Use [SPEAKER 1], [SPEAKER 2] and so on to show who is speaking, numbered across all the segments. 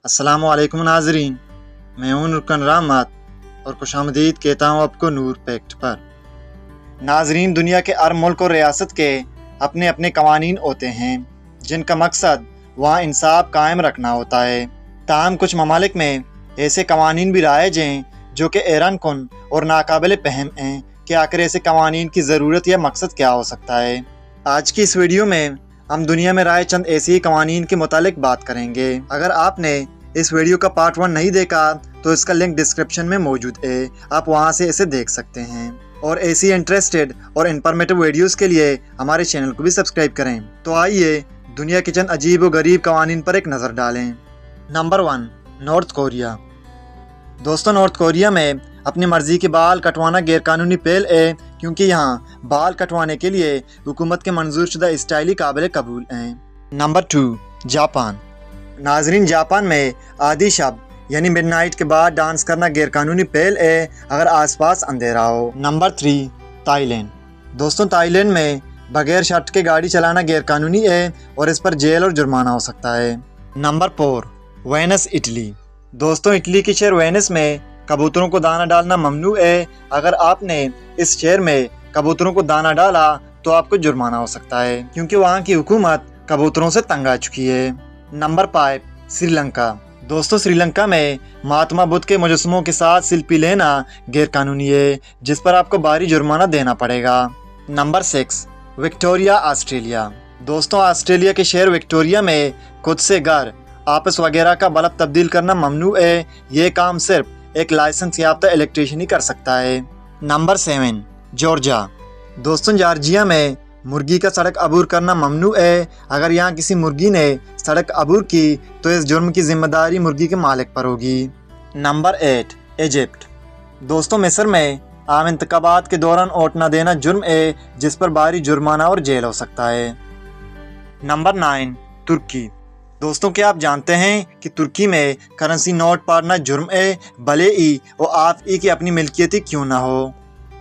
[SPEAKER 1] अस्सलामु अलैकुम नाज़रीन, मैं हूं रुकन रहमत और खुशामदीद कहता हूं आपको नूर फैक्ट पर। नाज़रीन, दुनिया के हर मुल्क और रियासत के अपने अपने कवानीन होते हैं जिनका मकसद वहाँ इंसाफ कायम रखना होता है। ताहम कुछ ममालिक में ऐसे कवानीन भी राइज हैं जो कि हैरान कुन और नाकाबिल फहम हैं कि आखिर ऐसे कवानीन की ज़रूरत या मकसद क्या हो सकता है। आज की इस वीडियो में हम दुनिया में राय चंद ऐसी कवानीन के मुतालिक बात करेंगे। अगर आपने इस वीडियो का पार्ट 1 नहीं देखा तो इसका लिंक डिस्क्रिप्शन में मौजूद है, आप वहां से इसे देख सकते हैं। और ऐसी इंटरेस्टेड और इन्फॉर्मेटिव वीडियोस के लिए हमारे चैनल को भी सब्सक्राइब करें। तो आइए दुनिया के चंद अजीब व गरीब कवानीन पर एक नज़र डालें। Number 1, north Korea. दोस्तों, नॉर्थ कोरिया में अपनी मर्जी के बाल कटवाना गैरकानूनी पहल है, क्योंकि यहाँ बाल कटवाने के लिए हुकूमत के मंजूर शुदा स्टाइल ही काबिल कबूल हैं। Number 2, Japan. नाजरीन, जापान में आदि शब यानी मिडनाइट के बाद डांस करना गैरकानूनी पहल है अगर आसपास अंधेरा हो। Number 3, Thailand. दोस्तों, थाईलैंड में बगैर शर्ट के गाड़ी चलाना गैरकानूनी है और इस पर जेल और जुर्माना हो सकता है। Number 4, Venice, Italy. दोस्तों, इटली के शहर वेनिस में कबूतरों को दाना डालना ममनू है। अगर आपने इस शहर में कबूतरों को दाना डाला तो आपको जुर्माना हो सकता है, क्योंकि वहाँ की हुकूमत कबूतरों से तंग आ चुकी है। नंबर 5, श्रीलंका। दोस्तों, श्रीलंका में महात्मा बुद्ध के मुजस्समों के साथ सेल्फी लेना गैरकानूनी है, जिस पर आपको भारी जुर्माना देना पड़ेगा। Number 6, Victoria, Australia. दोस्तों, ऑस्ट्रेलिया के शहर विक्टोरिया में खुद से घर, ऑफिस वगैरह का बल्ब तब्दील करना ममनू है। ये काम सिर्फ एक लाइसेंस याफ्ता इलेक्ट्रीशियन ही कर सकता है। Number 7, Georgia. दोस्तों, जॉर्जिया में मुर्गी का सड़क अबूर करना ममनू है। अगर यहाँ किसी मुर्गी ने सड़क अबूर की तो इस जुर्म की जिम्मेदारी मुर्गी के मालिक पर होगी। Number 8, Egypt. दोस्तों, मिस्र में आम इंतखाबात के दौरान वोट न देना जुर्म है, जिस पर भारी जुर्माना और जेल हो सकता है। नंबर 9, तुर्की। दोस्तों, क्या आप जानते हैं कि तुर्की में करेंसी नोट पाड़ना जुर्म है, भले ही वो आप ही की अपनी मिल्कियत ही क्यों ना हो।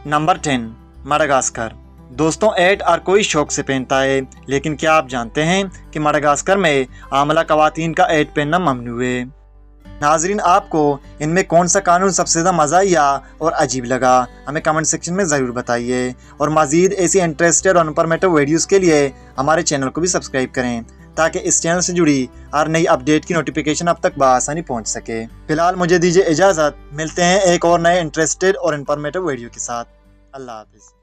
[SPEAKER 1] Number 10, Madagascar. दोस्तों, ऐड हर कोई शौक से पहनता है, लेकिन क्या आप जानते हैं कि मडागास्कर में आमला खवातीन का ऐड पहनना ममनू है। नाजरीन, आपको इनमें कौन सा कानून सबसे ज़्यादा मज़ाहिया और अजीब लगा, हमें कमेंट सेक्शन में ज़रूर बताइए। और मज़ीद ऐसी इंटरेस्टेड और इन्फॉर्मेटिव वीडियोज़ के लिए हमारे चैनल को भी सब्सक्राइब करें, ताकि इस चैनल से जुड़ी हर नई अपडेट की नोटिफिकेशन अब तक बआसानी पहुंच सके। फिलहाल मुझे दीजिए इजाज़त, मिलते हैं एक और नए इंटरेस्टेड और इन्फॉर्मेटिव वीडियो के साथ। अल्लाह हाफिज़।